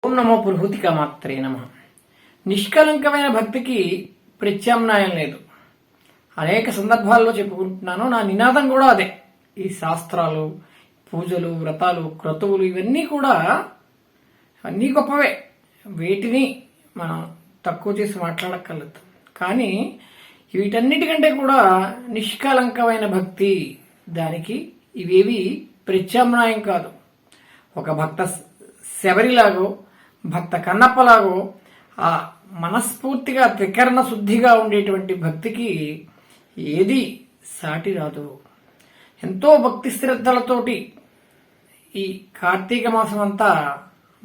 ఓం నమో పురుహూతిక మాత్రే నమ. నిష్కలంకమైన భక్తికి ప్రత్యామ్నాయం లేదు. అనేక సందర్భాల్లో చెప్పుకుంటున్నాను. నా నినాదం కూడా అదే. ఈ శాస్త్రాలు, పూజలు, వ్రతాలు, క్రతువులు ఇవన్నీ కూడా అన్నీ గొప్పవే. వీటిని మనం తక్కువ చేసి మాట్లాడక్కర్లేదు. కానీ వీటన్నిటికంటే కూడా నిష్కలంకమైన భక్తి, దానికి ఇవేవి ప్రత్యామ్నాయం కాదు. ఒక భక్త శబరిలాగో, భక్త కన్నప్పలాగో ఆ మనస్ఫూర్తిగా త్రికరణ శుద్ధిగా ఉండేటువంటి భక్తికి ఏది సాటి రాదు. ఎంతో భక్తి శ్రద్ధలతోటి ఈ కార్తీక మాసం అంతా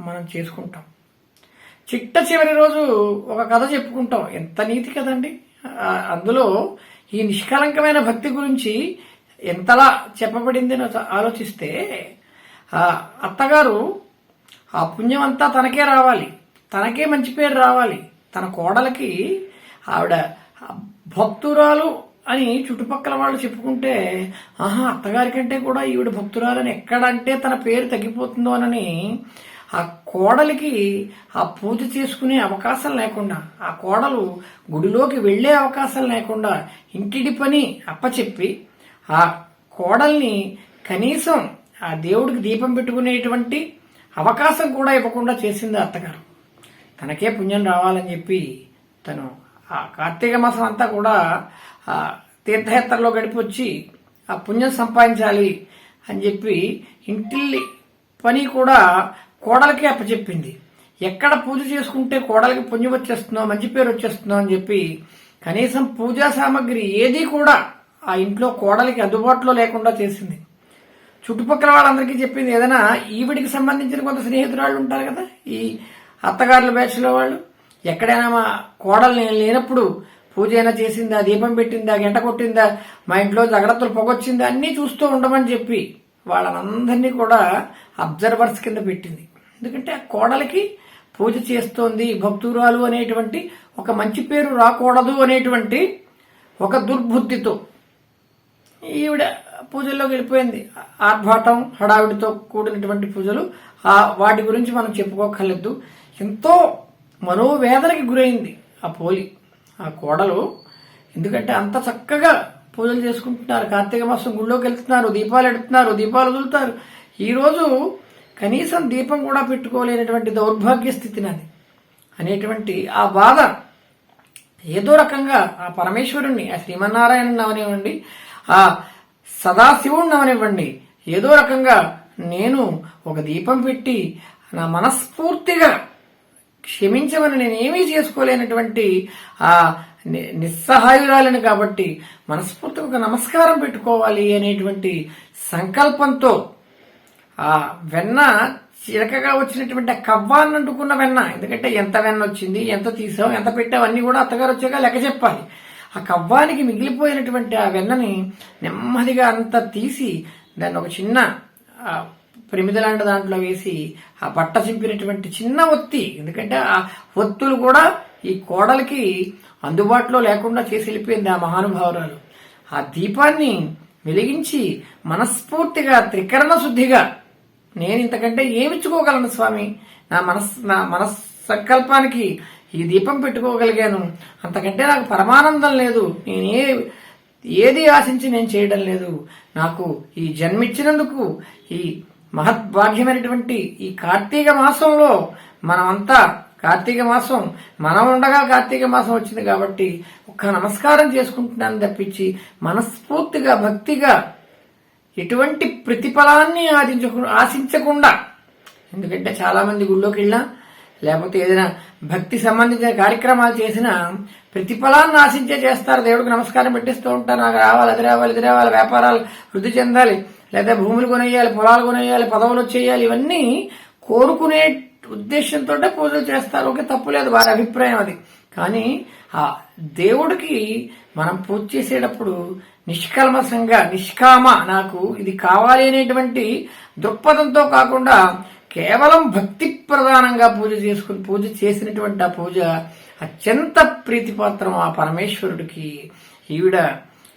మనం చేసుకుంటాం. చిట్ట చివరి రోజు ఒక కథ చెప్పుకుంటాం. ఎంత నీతి కదండి. అందులో ఈ నిష్కలంకమైన భక్తి గురించి ఎంతలా చెప్పబడింది ఆలోచిస్తే, ఆ అత్తగారు ఆ పుణ్యం అంతా తనకే రావాలి, తనకే మంచి పేరు రావాలి. తన కోడలకి ఆవిడ భక్తురాలు అని చుట్టుపక్కల వాళ్ళు చెప్పుకుంటే, అత్తగారి కంటే కూడా ఈవిడ భక్తురాలని ఎక్కడంటే తన పేరు తగ్గిపోతుందో అని ఆ కోడలికి ఆ పూజ చేసుకునే అవకాశం లేకుండా, ఆ కోడలు గుడిలోకి వెళ్లే అవకాశం లేకుండా ఇంటిడి పని అప్పచెప్పి ఆ కోడల్ని కనీసం ఆ దేవుడికి దీపం పెట్టుకునేటువంటి అవకాశం కూడా ఇవ్వకుండా చేసింది అత్తగారు. తనకే పుణ్యం రావాలని చెప్పి తను ఆ కార్తీక మాసం అంతా కూడా ఆ తీర్థయాత్రలో గడిపొచ్చి ఆ పుణ్యం సంపాదించాలి అని చెప్పి ఇంటి పని కూడా కోడలికి అప్పచెప్పింది. ఎక్కడ పూజ చేసుకుంటే కోడలికి పుణ్యం వచ్చేస్తుందో, మంచి పేరు వచ్చేస్తుందో అని చెప్పి కనీసం పూజా సామాగ్రి ఏది కూడా ఆ ఇంట్లో కోడలికి అందుబాటులో లేకుండా చేసింది. చుట్టుపక్కల వాళ్ళందరికీ చెప్పింది. ఏదైనా ఈవిడికి సంబంధించిన కొంత స్నేహితురాళ్ళు ఉంటారు కదా, ఈ అత్తగారుల బ్యాచ్లో వాళ్ళు, ఎక్కడైనా మా కోడలు నేను లేనప్పుడు పూజ అయినా చేసిందా, దీపం పెట్టిందా, గంట కొట్టిందా, మా ఇంట్లో జాగ్రత్తలు పొగొచ్చిందా అన్నీ చూస్తూ ఉండమని చెప్పి వాళ్ళనందరినీ కూడా అబ్జర్వర్స్ కింద పెట్టింది. ఎందుకంటే ఆ కోడలికి పూజ చేస్తోంది, భక్తురాలు అనేటువంటి ఒక మంచి పేరు రాకూడదు అనేటువంటి ఒక దుర్బుద్ధితో ఈవిడ పూజల్లోకి వెళ్ళిపోయింది. ఆర్భాటం, హడావిడితో కూడినటువంటి పూజలు, వాటి గురించి మనం చెప్పుకోకర్లేదు. ఎంతో మనోవేదనకి గురైంది ఆ కోడలు. ఎందుకంటే అంత చక్కగా పూజలు చేసుకుంటున్నారు, కార్తీక మాసం గుళ్ళోకి వెళ్తున్నారు, దీపాలు ఎడుతున్నారు, దీపాలు వదులుతారు. ఈరోజు కనీసం దీపం కూడా పెట్టుకోలేనటువంటి దౌర్భాగ్య స్థితి నాది అనేటువంటి ఆ బాధ ఏదో రకంగా ఆ పరమేశ్వరుణ్ణి, ఆ శ్రీమన్నారాయణ అవనివ్వండి, ఆ సదాశివుణ్ణి అవనివ్వండి, ఏదో రకంగా నేను ఒక దీపం పెట్టి నా మనస్ఫూర్తిగా క్షమించమని నేనేమీ చేసుకోలేనటువంటి ఆ నిస్సహాయురాలని కాబట్టి మనస్ఫూర్తిగా ఒక నమస్కారం పెట్టుకోవాలి అనేటువంటి సంకల్పంతో ఆ వెన్న చిరకగా వచ్చినటువంటి కవ్వాన్ని అంటుకున్న వెన్న, ఎందుకంటే ఎంత వెన్న వచ్చింది, ఎంత తీసావు, ఎంత పెట్టావు అన్నీ కూడా అత్తగారు వచ్చాక లెక్క చెప్పాలి. ఆ కవ్వానికి మిగిలిపోయినటువంటి ఆ వెన్నని నెమ్మదిగా అంతా తీసి దాన్ని ఒక చిన్న ప్రమిదలాంటి దాంట్లో వేసి ఆ బట్ట చింపినటువంటి చిన్న ఒత్తి, ఎందుకంటే ఆ ఒత్తులు కూడా ఈ కోడలికి అందుబాటులో లేకుండా చేసి వెళ్ళిపోయింది ఆ మహానుభావురాలు. ఆ దీపాన్ని వెలిగించి మనస్ఫూర్తిగా త్రికరణ శుద్ధిగా, నేను ఇంతకంటే ఏమిచ్చుకోగలను స్వామి, నా మనస్ సంకల్పానికి ఈ దీపం పెట్టుకోగలిగాను, అంతకంటే నాకు పరమానందం లేదు, ఏది ఆశించి నేను చేయడం లేదు, నాకు ఈ జన్మిచ్చినందుకు ఈ మహద్భాగ్యమైనటువంటి ఈ కార్తీక మాసంలో మనమంతా కార్తీక మాసం మనం ఉండగా కార్తీక మాసం వచ్చింది కాబట్టి ఒక్క నమస్కారం చేసుకుంటున్నాను తప్పించి మనస్ఫూర్తిగా భక్తిగా ఎటువంటి ప్రతిఫలాన్ని ఆశించకుండా, ఎందుకంటే చాలా మంది గుళ్ళోకి వెళ్ళినా లేకపోతే ఏదైనా భక్తి సంబంధించిన కార్యక్రమాలు చేసినా ప్రతిఫలాన్ని ఆశించే చేస్తారు. దేవుడికి నమస్కారం పెట్టిస్తూ ఉంటారు, నాకు రావాలి, అది రావాలి, ఇది రావాలి, వ్యాపారాలు వృద్ధి చెందాలి, లేదా భూములు కొనేయాలి, పొలాలు కొనేయాలి, పదవులు వచ్చేయాలి, ఇవన్నీ కోరుకునే ఉద్దేశంతో పూజలు చేస్తారు. ఓకే, తప్పులేదు, వారి అభిప్రాయం అది. కానీ ఆ దేవుడికి మనం పూజ చేసేటప్పుడు నిష్కల్మషంగా, నిష్కామ, నాకు ఇది కావాలి అనేటువంటి దృక్పథంతో కాకుండా కేవలం భక్తి ప్రధానంగా పూజ చేసినటువంటి ఆ పూజ అత్యంత ప్రీతిపాత్రం ఆ పరమేశ్వరుడికి. ఈవిడ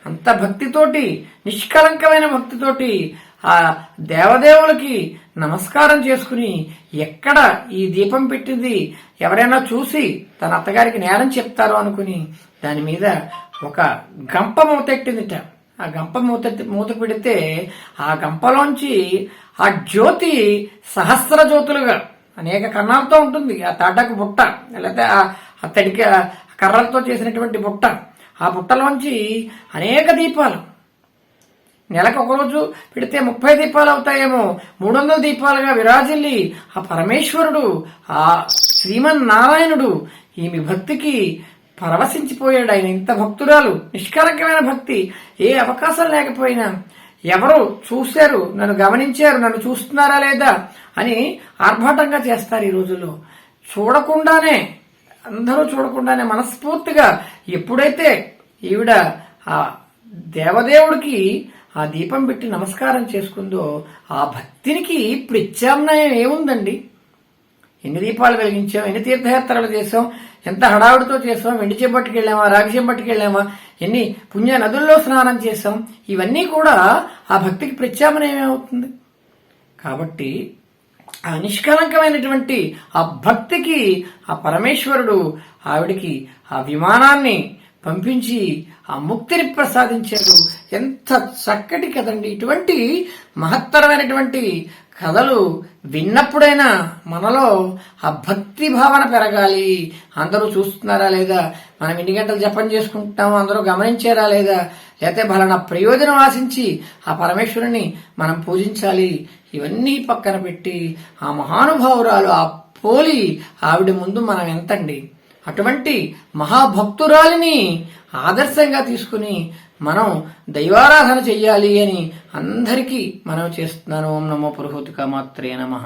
అంత భక్తితోటి, నిష్కలంకమైన భక్తితోటి ఆ దేవదేవులకి నమస్కారం చేసుకుని ఎక్కడ ఈ దీపం పెట్టింది ఎవరైనా చూసి తన అత్తగారికి నేరం చెప్తారు అనుకుని దాని మీద ఒక గంప మూతెట్టిందిట. ఆ గంప మూత పెడితే ఆ గంపలోంచి ఆ జ్యోతి సహస్ర జ్యోతులుగా అనేక కన్నాలతో ఉంటుంది. ఆ తాటాకు బుట్ట లేకపోతే ఆ తడికి కర్రలతో చేసినటువంటి బుట్ట, ఆ బుట్టలోంచి అనేక దీపాలు, నెలకు ఒకరోజు పెడితే 30 దీపాలు అవుతాయేమో, 300 దీపాలుగా విరాజిల్లి ఆ పరమేశ్వరుడు, ఆ శ్రీమన్నారాయణుడు ఈమె భక్తికి పరవశించిపోయాడు. ఆయన ఇంత భక్తురాలు, నిష్కలంకమైన భక్తి, ఏ అవకాశం లేకపోయినా ఎవరు చూశారు, నన్ను గమనించారు, నన్ను చూస్తున్నారా లేదా అని ఆర్భాటంగా చేస్తారు ఈ రోజుల్లో. చూడకుండానే, అందరూ చూడకుండానే మనస్ఫూర్తిగా ఎప్పుడైతే ఈవిడ ఆ దేవదేవుడికి ఆ దీపం పెట్టి నమస్కారం చేసుకుందో ఆ భక్తినికి ప్రత్యామ్నాయం ఏముందండి? ఎన్ని దీపాలు వెలిగించాం, ఎన్ని తీర్థయాత్రలు చేసాం, ఎంత హడావుడితో చేసాం, వెండి చెంబట్టుకు వెళ్ళామా, రాగి చెంబట్టుకు వెళ్ళామా, ఎన్ని పుణ్య నదుల్లో స్నానం చేసాం, ఇవన్నీ కూడా ఆ భక్తికి ప్రత్యామ్నాయం ఏమవుతుంది? కాబట్టి ఆ నిష్కలంకమైనటువంటి ఆ భక్తికి ఆ పరమేశ్వరుడు ఆవిడికి ఆ విమానాన్ని పంపించి ఆ ముక్తిని ప్రసాదించాడు. ఎంత చక్కటి కదండి! ఇటువంటి మహత్తరమైనటువంటి కథలు విన్నప్పుడైనా మనలో ఆ భక్తి భావన పెరగాలి. అందరూ చూస్తున్నారా లేదా, మనం ఎన్ని గంటలు జపం చేసుకుంటున్నామో అందరూ గమనించారా లేదా, లేకపోతే బలన ప్రయోజనం ఆశించి ఆ పరమేశ్వరుని మనం పూజించాలి. ఇవన్నీ పక్కన పెట్టి ఆ మహానుభావురాలు, ఆ పోలి ఆవిడ ముందు మనం ఎంతండి? అటువంటి మహాభక్తురాలిని ఆదర్శంగా తీసుకుని మనం దైవారాధన చెయ్యాలి అని అందరికీ మనం చేస్తున్నాను. ఓం నమో పురుహూతికా మాత్రే నమః.